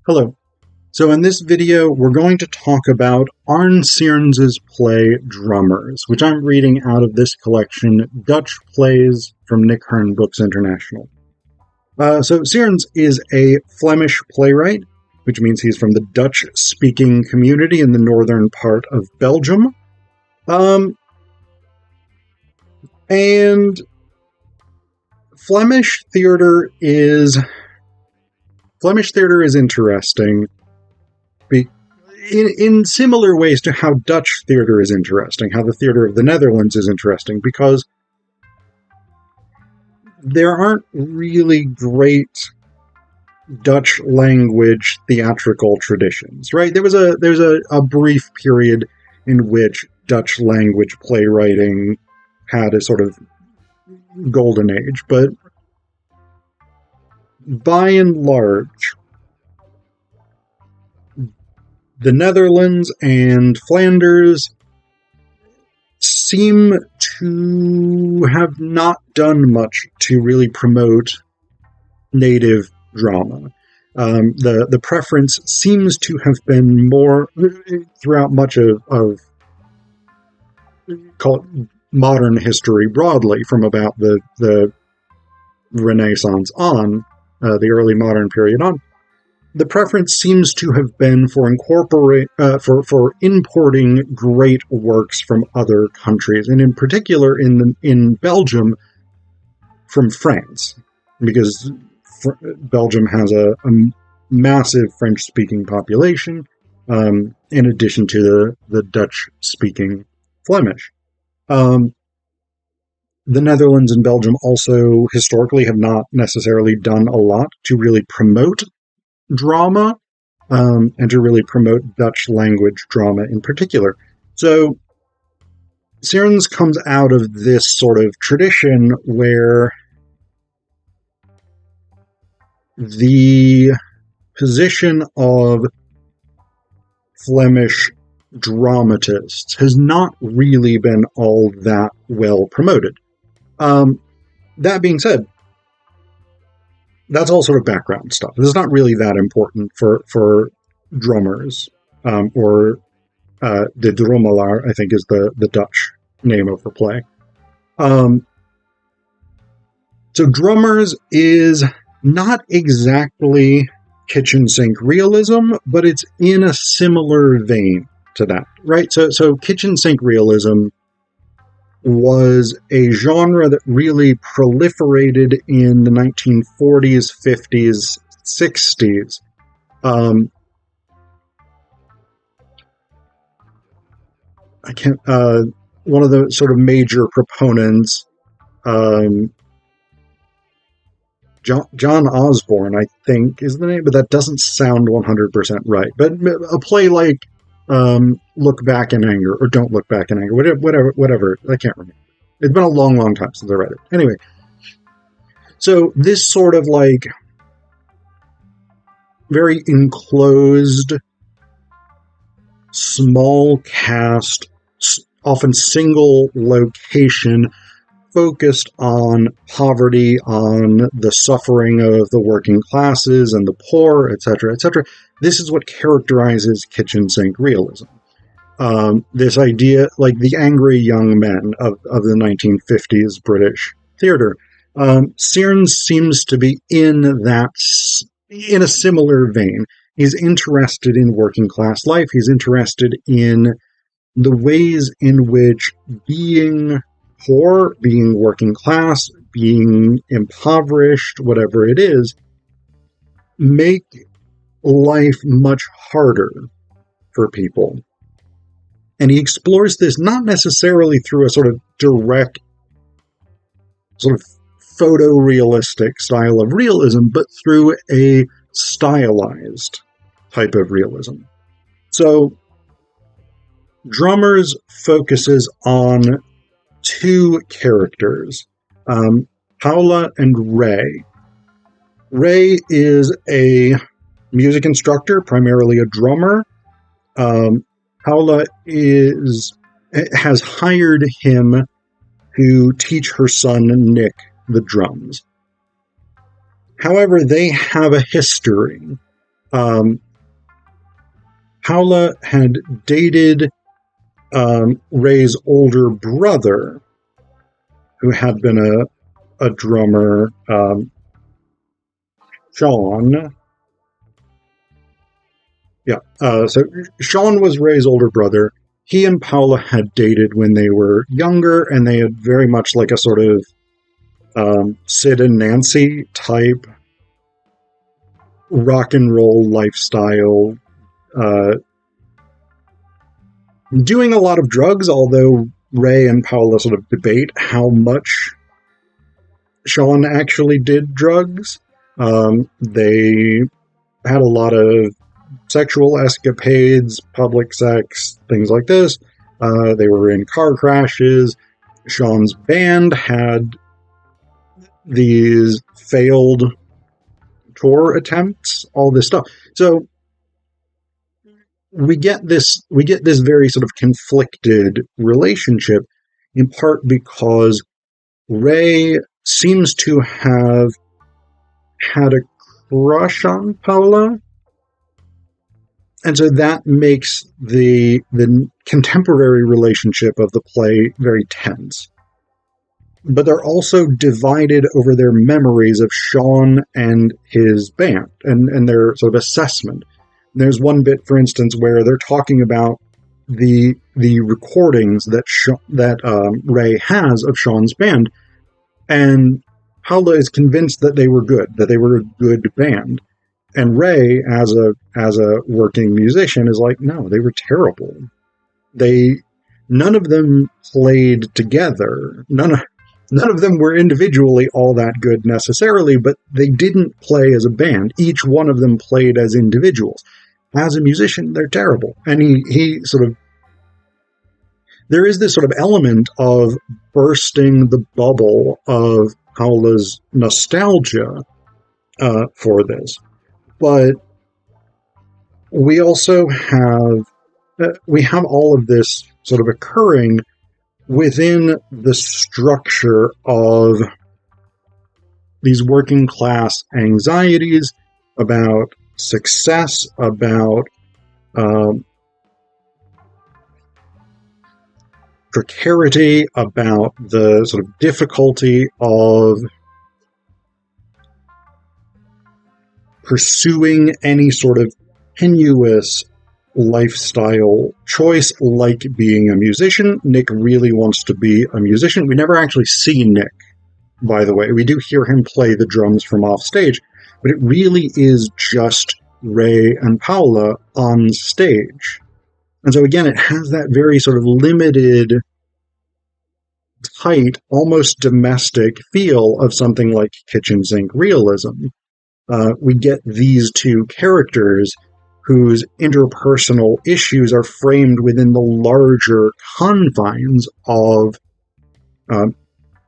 Hello. So in this video, we're going to talk about Arne Sierens' play Drummers, which I'm reading out of this collection, Dutch Plays from Nick Hearn Books International. So Sierens is a Flemish playwright, which means he's from the Dutch-speaking community in the northern part of Belgium. And Flemish theater is interesting in similar ways to how Dutch theater is interesting, how the theater of the Netherlands is interesting, because there aren't really great Dutch language theatrical traditions, right? There was a brief period in which Dutch language playwriting had a sort of golden age, but by and large, the Netherlands and Flanders seem to have not done much to really promote native drama. The preference seems to have been more throughout much of call it modern history broadly, from about the Renaissance on, the early modern period on. The preference seems to have been for importing great works from other countries, and in particular in Belgium from France, because Belgium has a massive French-speaking population, in addition to the Dutch-speaking Flemish. The Netherlands and Belgium also historically have not necessarily done a lot to really promote drama, and to really promote Dutch language drama in particular. So Sierens comes out of this sort of tradition where the position of Flemish dramatists has not really been all that well promoted. That being said, that's all sort of background stuff. This is not really that important for drummers, or de drommelaar, I think is the Dutch name of the play. So Drummers is not exactly kitchen sink realism, but it's in a similar vein to that, right? So kitchen sink realism was a genre that really proliferated in the 1940s, 50s, 60s. One of the sort of major proponents, John Osborne, I think is the name, but that doesn't sound 100% right. But a play like Look Back in Anger, or Don't Look Back in Anger, whatever. I can't remember. It's been a long, long time since I read it. Anyway, so this sort of like very enclosed, small cast, often single location, focused on poverty, on the suffering of the working classes and the poor, etc., etc. This is what characterizes kitchen sink realism. This idea, like the angry young men of the 1950s British theater, Sierens seems to be in a similar vein. He's interested in working class life. He's interested in the ways in which being poor, being working class, being impoverished, whatever it is, make life much harder for people. And he explores this not necessarily through a sort of direct, sort of photorealistic style of realism, but through a stylized type of realism. So Drummers focuses on two characters, Paula and Ray. Ray is a music instructor, primarily a drummer. Paula has hired him to teach her son Nick the drums. However, they have a history Paula had dated Ray's older brother, who had been a drummer, Sean. Yeah, so Sean was Ray's older brother. He and Paula had dated when they were younger, and they had very much like a sort of Sid and Nancy type rock and roll lifestyle, doing a lot of drugs, although Ray and Paula sort of debate how much Sean actually did drugs. They had a lot of sexual escapades, public sex, things like this. They were in car crashes. Sean's band had these failed tour attempts, all this stuff. So we get this very sort of conflicted relationship, in part because Ray seems to have had a crush on Paula. And so that makes the contemporary relationship of the play very tense. But they're also divided over their memories of Sean and his band and their sort of assessment. There's one bit, for instance, where they're talking about the recordings that Ray has of Sean's band, and Paula is convinced that they were good, that they were a good band. And Ray, as a working musician, is like, no, they were terrible. None of them played together. None of them were individually all that good necessarily, but they didn't play as a band. Each one of them played as individuals. As a musician, they're terrible. And he sort of, there is this sort of element of bursting the bubble of Paula's nostalgia for this. But we also have all of this sort of occurring within the structure of these working class anxieties about success, about precarity, about the sort of difficulty of pursuing any sort of tenuous lifestyle choice like being a musician. Nick really wants to be a musician. We never actually see Nick, by the way. We do hear him play the drums from off stage, but it really is just Ray and Paula on stage. And so again, it has that very sort of limited, tight, almost domestic feel of something like kitchen sink realism. We get these two characters whose interpersonal issues are framed within the larger confines of their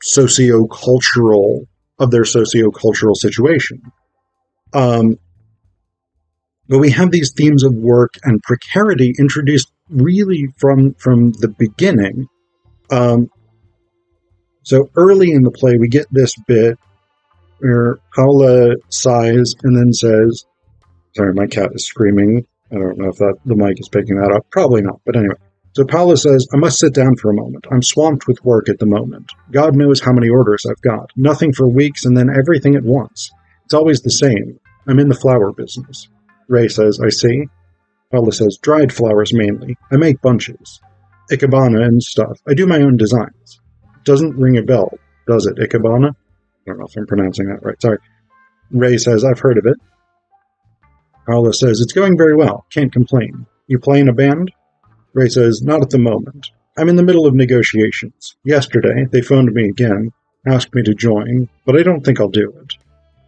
sociocultural situation. But we have these themes of work and precarity introduced really from the beginning. So early in the play, we get this bit where Paula sighs and then says, sorry, my cat is screaming. I don't know if the mic is picking that up. Probably not, but anyway. So Paula says, I must sit down for a moment. I'm swamped with work at the moment. God knows how many orders I've got. Nothing for weeks and then everything at once. It's always the same. I'm in the flower business. Ray says, I see. Paula says, dried flowers mainly. I make bunches. Ikebana and stuff. I do my own designs. Doesn't ring a bell, does it, Ikebana? I don't know if I'm pronouncing that right. Sorry. Ray says, I've heard of it. Paula says, it's going very well. Can't complain. You play in a band? Ray says, not at the moment. I'm in the middle of negotiations. Yesterday, they phoned me again, asked me to join, but I don't think I'll do it.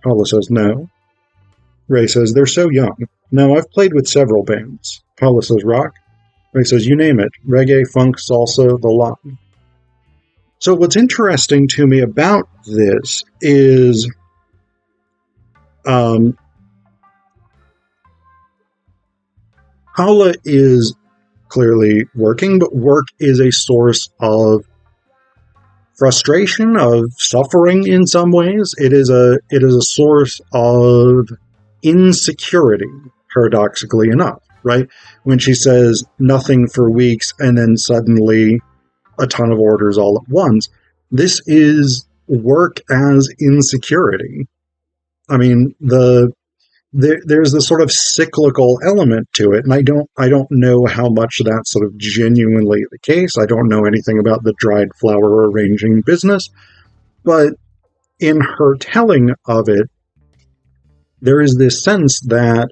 Paula says, no. Ray says, they're so young. No, I've played with several bands. Paula says, rock? Ray says, you name it. Reggae, funk, salsa, the lot. So what's interesting to me about this is Paula is clearly working, but work is a source of frustration, of suffering in some ways. It is a source of insecurity. paradoxically enough, right? When she says nothing for weeks and then suddenly a ton of orders all at once, this is work as insecurity. I mean, there's this sort of cyclical element to it, and I don't know how much that's sort of genuinely the case. I don't know anything about the dried flower arranging business, but in her telling of it, there is this sense that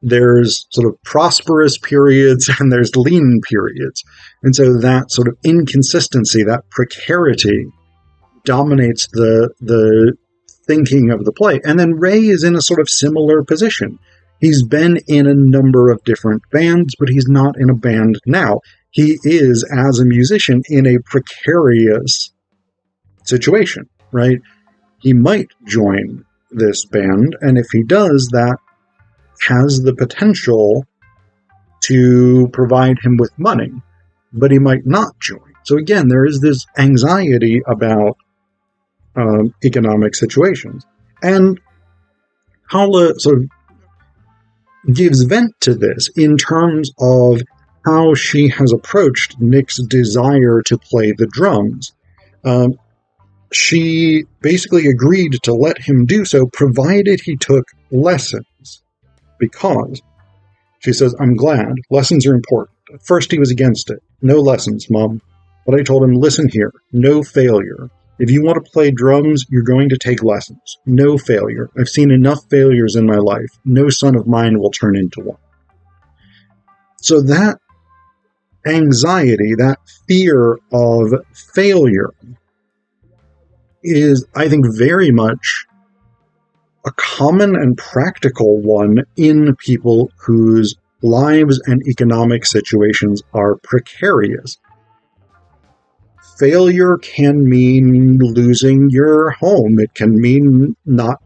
there's sort of prosperous periods and there's lean periods. And so that sort of inconsistency, that precarity, dominates the thinking of the play. And then Ray is in a sort of similar position. He's been in a number of different bands, but he's not in a band now. He is, as a musician, in a precarious situation, right? He might join this band, and if he does, that has the potential to provide him with money, but he might not join. So again, there is this anxiety about economic situations. And Paula sort of gives vent to this in terms of how she has approached Nick's desire to play the drums. She basically agreed to let him do so, provided he took lessons. Because, she says, I'm glad. Lessons are important. At first he was against it. No lessons, Mom. But I told him, listen here, no failure. If you want to play drums, you're going to take lessons. No failure. I've seen enough failures in my life. No son of mine will turn into one. So that anxiety, that fear of failure is, I think, very much a common and practical one in people whose lives and economic situations are precarious. Failure can mean losing your home. It can mean not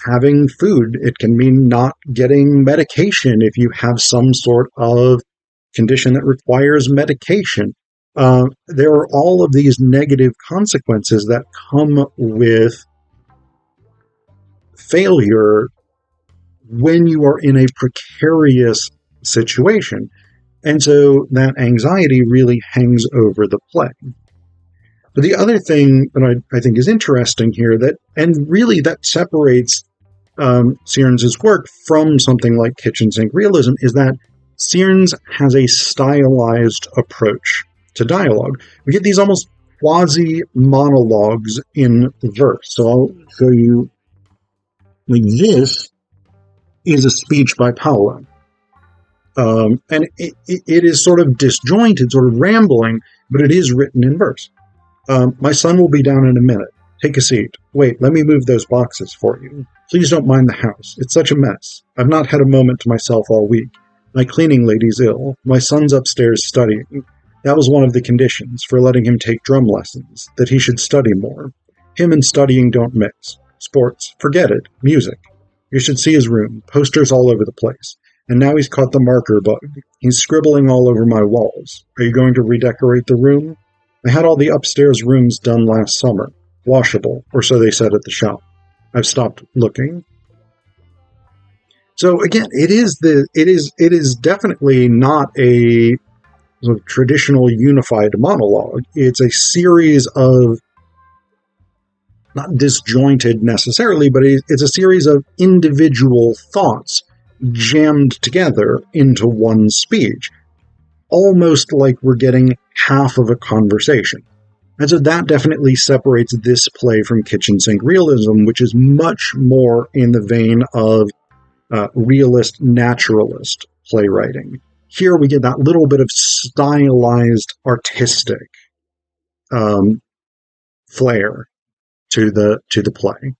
having food. It can mean not getting medication if you have some sort of condition that requires medication. There are all of these negative consequences that come with failure when you are in a precarious situation. And so that anxiety really hangs over the play. But the other thing that I think is interesting here, and really that separates Sierens' work from something like kitchen sink realism, is that Sierens has a stylized approach to dialogue. We get these almost quasi-monologues in verse. So I'll show you. Like, this is a speech by Paula. And it is sort of disjointed, sort of rambling, but it is written in verse. My son will be down in a minute. Take a seat. Wait, let me move those boxes for you. Please don't mind the house. It's such a mess. I've not had a moment to myself all week. My cleaning lady's ill. My son's upstairs studying. That was one of the conditions for letting him take drum lessons, that he should study more. Him and studying don't mix. Sports, forget it. Music. You should see his room. Posters all over the place. And now he's caught the marker bug. He's scribbling all over my walls. Are you going to redecorate the room? I had all the upstairs rooms done last summer. Washable, or so they said at the shop. I've stopped looking. So again, it is definitely not a sort of traditional unified monologue. It's a series of, not disjointed necessarily, but it's a series of individual thoughts jammed together into one speech, almost like we're getting half of a conversation. And so that definitely separates this play from kitchen sink realism, which is much more in the vein of realist, naturalist playwriting. Here we get that little bit of stylized, artistic flair to the play.